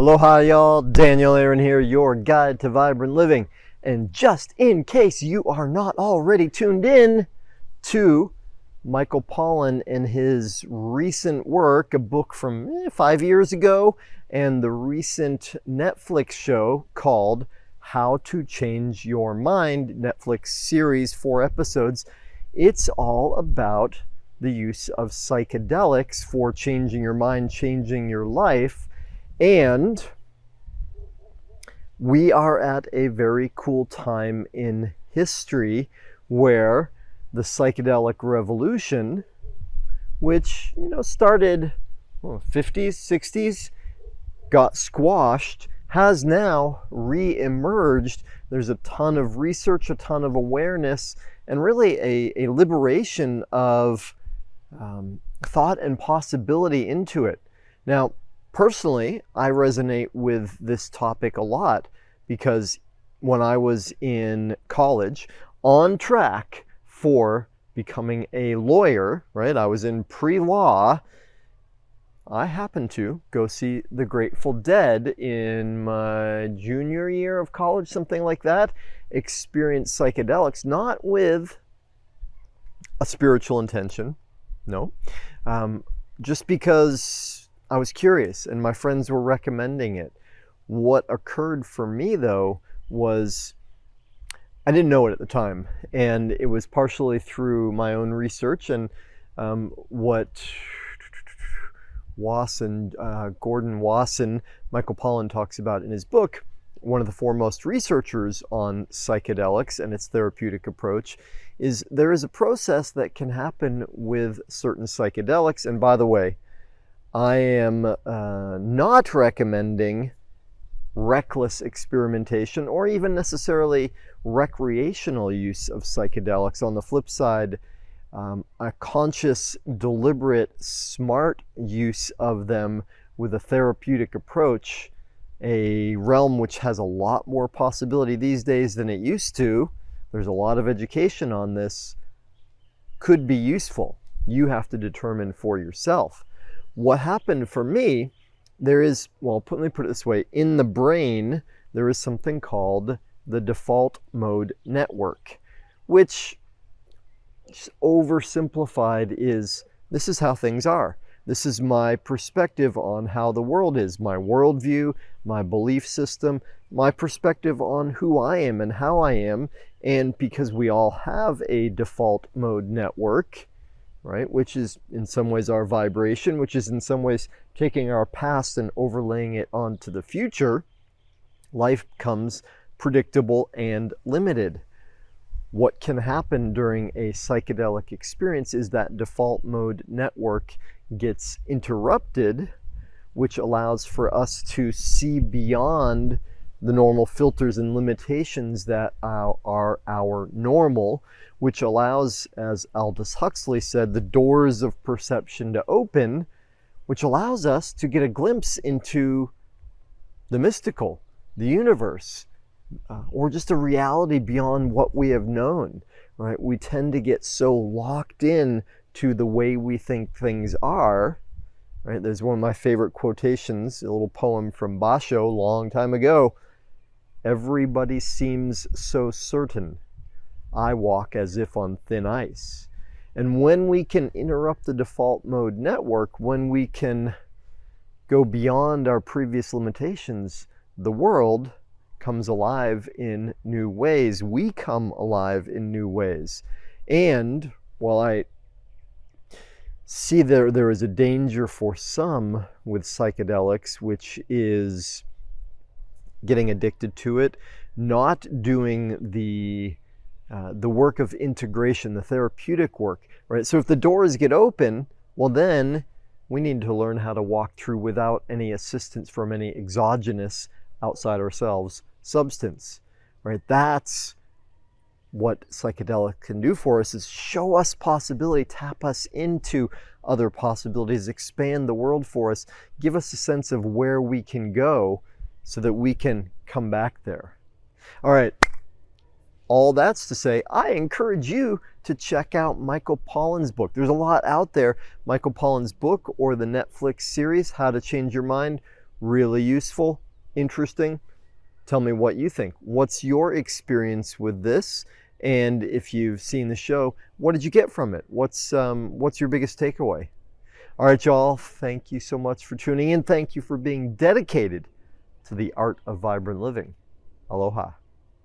Aloha y'all, Daniel Aaron here, your guide to vibrant living. And just in case you are not already tuned in to Michael Pollan and his recent work, a book from 5 years ago, and the recent Netflix show called How to Change Your Mind, Netflix series, 4 episodes. It's all about the use of psychedelics for changing your mind, changing your life. And we are at a very cool time in history where the psychedelic revolution, which started 50s, 60s, got squashed, has now re-emerged. There's a ton of research, a ton of awareness, and really a liberation of thought and possibility into it. Now, personally, I resonate with this topic a lot because when I was in college, on track for becoming a lawyer, right? I was in pre-law. I happened to go see the Grateful Dead in my junior year of college, something like that. Experience psychedelics, not with a spiritual intention, no, just because I was curious and my friends were recommending it. What occurred for me though was I didn't know it at the time, and it was partially through my own research and what Gordon Wasson, Michael Pollan talks about in his book, one of the foremost researchers on psychedelics and its therapeutic approach, is there is a process that can happen with certain psychedelics. And by the way, I am not recommending reckless experimentation or even necessarily recreational use of psychedelics. On the flip side, a conscious, deliberate, smart use of them with a therapeutic approach, a realm which has a lot more possibility these days than it used to. There's a lot of education on this, could be useful. You have to determine for yourself. What happened for me, there is, well, let me put it this way, in the brain, there is something called the default mode network, which, oversimplified, is this is how things are. This is my perspective on how the world is, my worldview, my belief system, my perspective on who I am and how I am. And because we all have a default mode network, right, which is in some ways our vibration, which is in some ways taking our past and overlaying it onto the future, life becomes predictable and limited. What can happen during a psychedelic experience is that default mode network gets interrupted, which allows for us to see beyond the normal filters and limitations that are our normal, which allows, as Aldous Huxley said, the doors of perception to open, which allows us to get a glimpse into the mystical, the universe, or just a reality beyond what we have known, right? We tend to get so locked in to the way we think things are, right? There's one of my favorite quotations, a little poem from Basho a long time ago. Everybody seems so certain. I walk as if on thin ice. And when we can interrupt the default mode network, when we can go beyond our previous limitations, the world comes alive in new ways. We come alive in new ways. And while I see there is a danger for some with psychedelics, which is getting addicted to it, not doing the work of integration, the therapeutic work, right? So if the doors get open, well then we need to learn how to walk through without any assistance from any exogenous, outside ourselves, substance, right? That's what psychedelic can do for us, is show us possibility, tap us into other possibilities, expand the world for us, give us a sense of where we can go so that we can come back there. All right, all that's to say, I encourage you to check out Michael Pollan's book. There's a lot out there. Michael Pollan's book or the Netflix series, How to Change Your Mind, really useful, interesting? Tell me what you think. What's your experience with this? And if you've seen the show, what did you get from it? What's your biggest takeaway? All right, y'all, thank you so much for tuning in. Thank you for being dedicated to the art of vibrant living. Aloha.